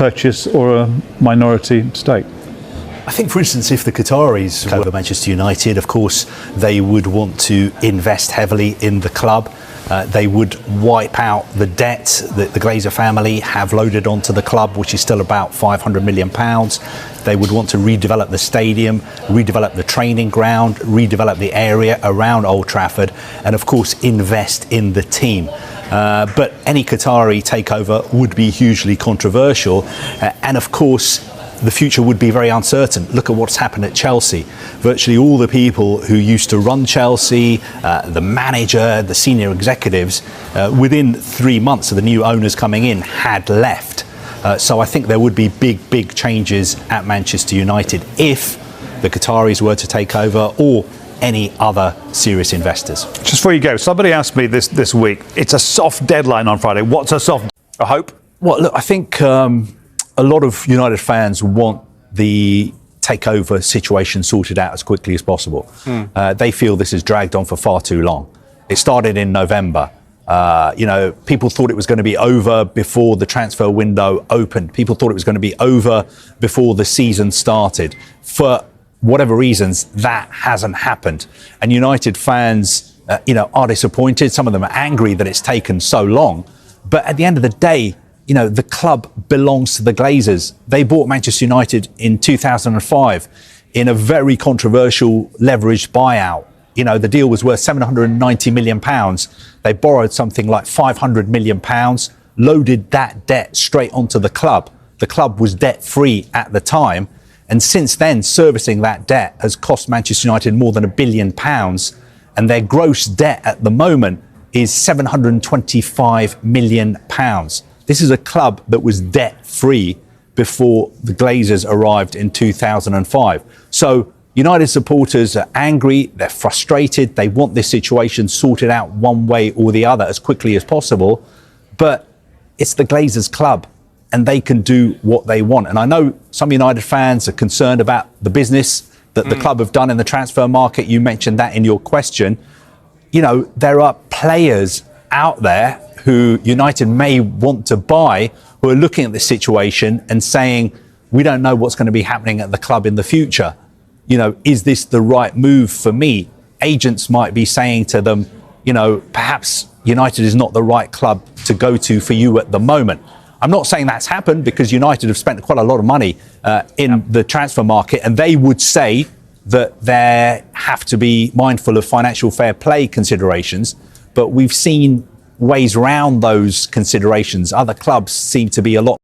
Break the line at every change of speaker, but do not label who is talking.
purchase or a minority stake?
I think, for instance, if the Qataris were Manchester United, of course, they would want to invest heavily in the club. They would wipe out the debt that the Glazer family have loaded onto the club, which is still about £500 million. They would want to redevelop the stadium, redevelop the training ground, redevelop the area around Old Trafford, and of course invest in the team. But any Qatari takeover would be hugely controversial, and of course the future would be very uncertain. Look at what's happened at Chelsea. Virtually all the people who used to run Chelsea, the manager, the senior executives, within 3 months of the new owners coming in, had left. So I think there would be big changes at Manchester United if the Qataris were to take over, or any other serious investors.
Just before you go, somebody asked me this week, it's a soft deadline on Friday. What's a soft, I hope?
Well, look, I think a lot of United fans want the takeover situation sorted out as quickly as possible. They feel this has dragged on for far too long. It started in November. People thought it was going to be over before the transfer window opened. People thought it was going to be over before the season started. For whatever reasons, that hasn't happened. And United fans, are disappointed. Some of them are angry that it's taken so long. But at the end of the day, the club belongs to the Glazers. They bought Manchester United in 2005 in a very controversial leveraged buyout. The deal was worth £790 million. They borrowed something like £500 million, loaded that debt straight onto the club. The club was debt-free at the time. And since then, servicing that debt has cost Manchester United more than £1 billion. And their gross debt at the moment is £725 million. This is a club that was debt-free before the Glazers arrived in 2005. So United supporters are angry, they're frustrated, they want this situation sorted out one way or the other as quickly as possible. But it's the Glazers club, and they can do what they want. And I know some United fans are concerned about the business that the club have done in the transfer market. You mentioned that in your question. There are players out there who United may want to buy, who are looking at this situation and saying, we don't know what's going to be happening at the club in the future. Is this the right move for me? Agents might be saying to them, perhaps United is not the right club to go to for you at the moment. I'm not saying that's happened, because United have spent quite a lot of money in the transfer market, and they would say that they have to be mindful of financial fair play considerations. But we've seen ways around those considerations. Other clubs seem to be a lot